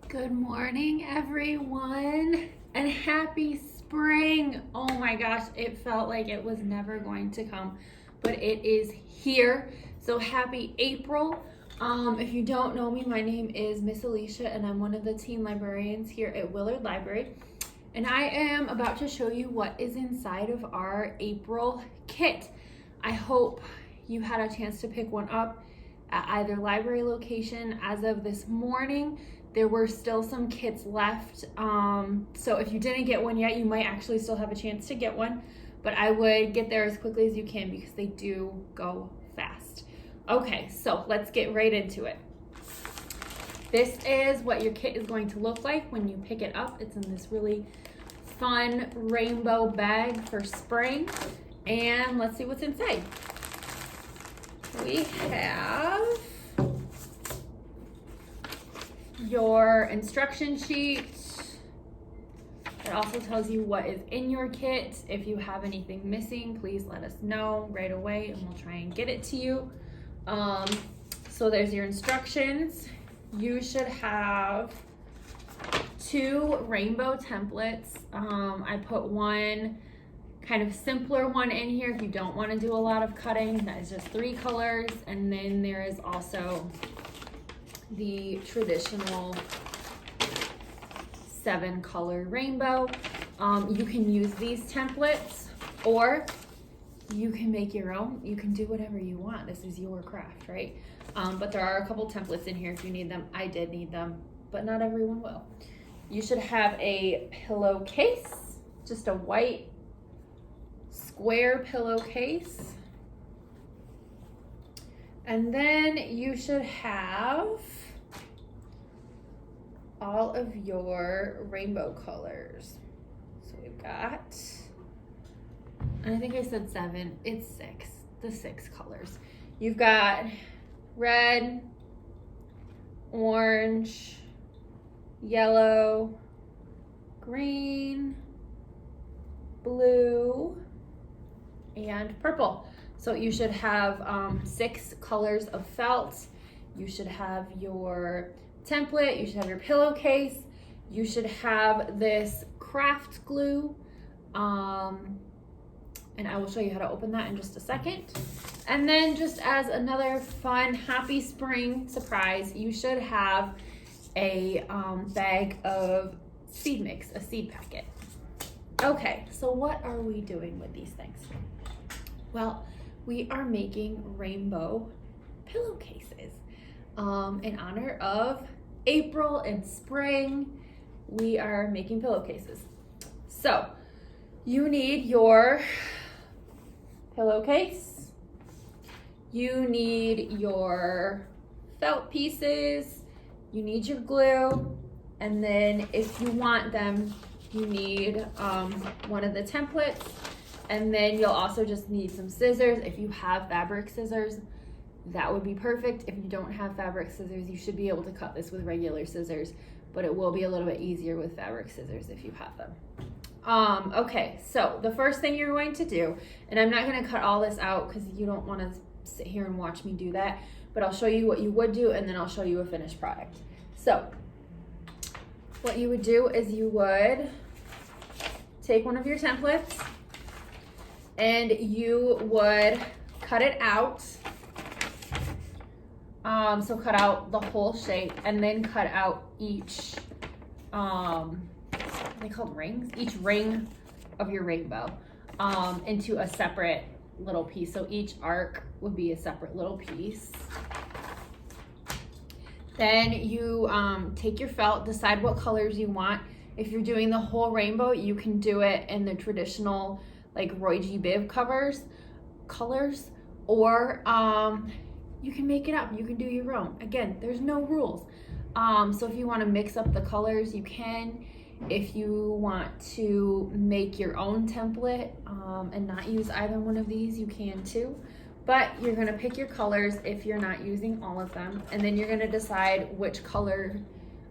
Good morning, everyone, and happy spring. Oh my gosh, it felt like it was never going to come, but it is here. So happy April. If you don't know me, my name is Miss Alicia, and I'm one of the teen librarians here at Willard Library. And I am about to show you what is inside of our April kit. I hope you had a chance to pick one up at either library location. As of this morning, there were still some kits left. So if you didn't get one yet, you might actually still have a chance to get one, but I would get there as quickly as you can because they do go fast. Okay, so let's get right into it. This is what your kit is going to look like when you pick it up. It's in this really fun rainbow bag for spring. And let's see what's inside. We have your instruction sheet. It also tells you what is in your kit. If you have anything missing, please let us know right away and we'll try and get it to you. So there's your instructions. You should have 2 rainbow templates. I put one kind of simpler one in here if you don't want to do a lot of cutting. That is just 3 colors. And then there is also the traditional 7-color rainbow. You can use these templates or you can make your own. You can do whatever you want. This is your craft, right? But there are a couple templates in here if you need them. I did need them, but not everyone will. You should have a pillowcase, just a white square pillowcase. And then you should have all of your rainbow colors. So we've got, and I think I said 7, it's 6, the 6 colors. You've got red, orange, yellow, green, blue, and purple. So you should have 6 colors of felt. You should have your template, you should have your pillowcase, you should have this craft glue, and I will show you how to open that in just a second. And then just as another fun, happy spring surprise, you should have a bag of seed mix, a seed packet. Okay, so what are we doing with these things? Well, we are making rainbow pillowcases. In honor of April and spring, we are making pillowcases. So you need your pillowcase, you need your felt pieces, you need your glue, and then if you want them, you need one of the templates, and then you'll also just need some scissors. If you have fabric scissors, that would be perfect. If you don't have fabric scissors, you should be able to cut this with regular scissors, but it will be a little bit easier with fabric scissors if you have them. Okay, so the first thing you're going to do, and I'm not going to cut all this out because you don't want to sit here and watch me do that, but I'll show you what you would do and then I'll show you a finished product. So what you would do is you would take one of your templates and you would cut it out. So cut out the whole shape and then cut out each, they call them rings? Each ring of your rainbow into a separate little piece. So each arc would be a separate little piece. Then you take your felt, decide what colors you want. If you're doing the whole rainbow, you can do it in the traditional like Roy G. Biv colors, or you can make it up. You can do your own. Again, there's no rules. So if you want to mix up the colors, you can. If you want to make your own template and not use either one of these, you can too. But you're going to pick your colors if you're not using all of them, and then you're going to decide which color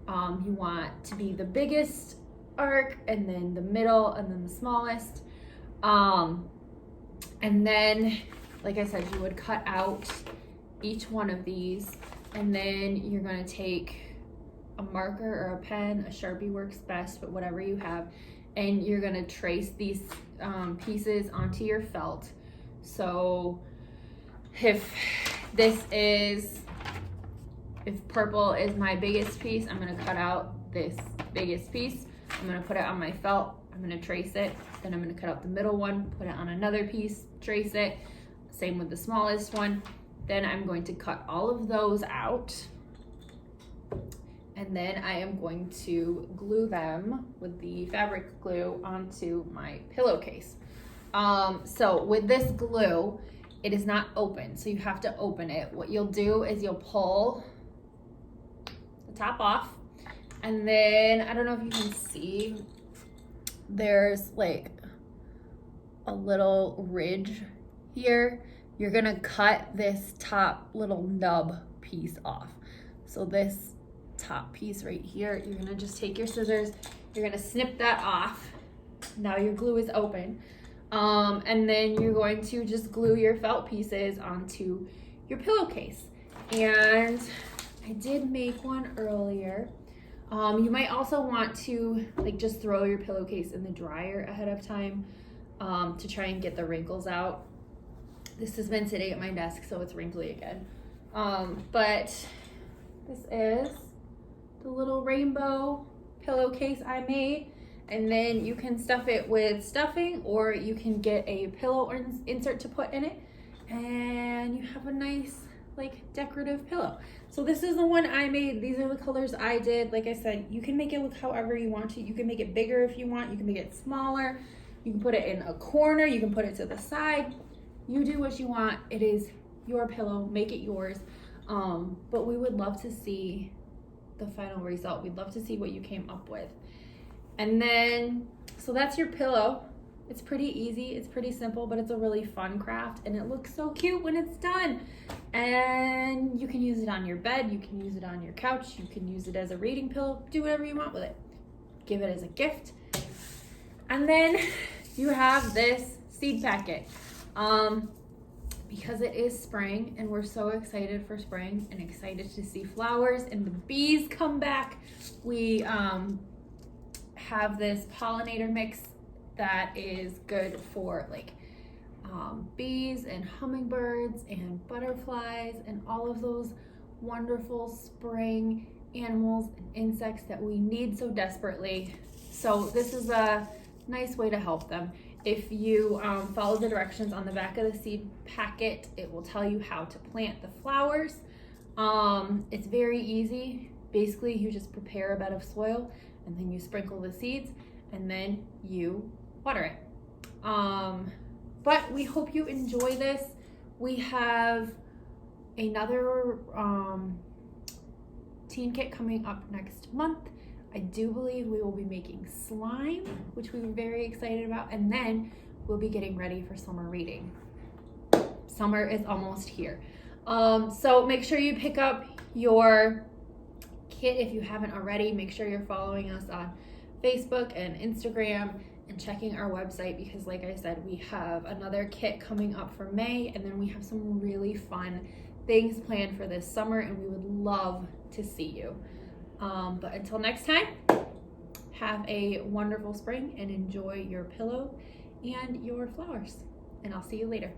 you want to be the biggest arc, and then the middle, and then the smallest. And then, like I said, you would cut out each one of these, and then you're going to take a marker or a pen, a Sharpie works best, but whatever you have, and you're gonna trace these pieces onto your felt. So if purple is my biggest piece, I'm gonna cut out this biggest piece. I'm gonna put it on my felt. I'm gonna trace it. Then I'm gonna cut out the middle one, put it on another piece, trace it. Same with the smallest one. Then I'm going to cut all of those out. And then I am going to glue them with the fabric glue onto my pillowcase. So with this glue, it is not open, so you have to open it. What you'll do is you'll pull the top off, and then, I don't know if you can see, there's like a little ridge here. You're gonna cut this top little nub piece off. So this top piece right here, you're gonna just take your scissors, you're gonna snip that off. Now your glue is open. And then you're going to just glue your felt pieces onto your pillowcase. And I did make one earlier. You might also want to like just throw your pillowcase in the dryer ahead of time to try and get the wrinkles out. This has been sitting at my desk, so it's wrinkly again. But this is the little rainbow pillowcase I made. And then you can stuff it with stuffing, or you can get a pillow insert to put in it, and you have a nice like decorative pillow. So this is the one I made. These are the colors I did. Like I said, you can make it look however you want to. You can make it bigger if you want. You can make it smaller. You can put it in a corner. You can put it to the side. You do what you want. It is your pillow. Make it yours. But we would love to see the final result. We'd love to see what you came up with. And then, so that's your pillow. It's pretty easy, it's pretty simple, but it's a really fun craft, and it looks so cute when it's done. And you can use it on your bed, you can use it on your couch, you can use it as a reading pillow, do whatever you want with it. Give it as a gift. And then you have this seed packet. Because it is spring and we're so excited for spring and excited to see flowers and the bees come back, we have this pollinator mix that is good for like bees and hummingbirds and butterflies and all of those wonderful spring animals and insects that we need so desperately. So this is a nice way to help them. If you follow the directions on the back of the seed packet, it will tell you how to plant the flowers. It's very easy. Basically, you just prepare a bed of soil, and then you sprinkle the seeds, and then you water it. But we hope you enjoy this. We have another teen kit coming up next month. I do believe we will be making slime, which we were very excited about, and then we'll be getting ready for summer reading. Summer is almost here. So make sure you pick up your kit if you haven't already. Make sure you're following us on Facebook and Instagram and checking our website, because like I said, we have another kit coming up for May, and then we have some really fun things planned for this summer, and we would love to see you. But until next time, have a wonderful spring and enjoy your pillow and your flowers. And I'll see you later.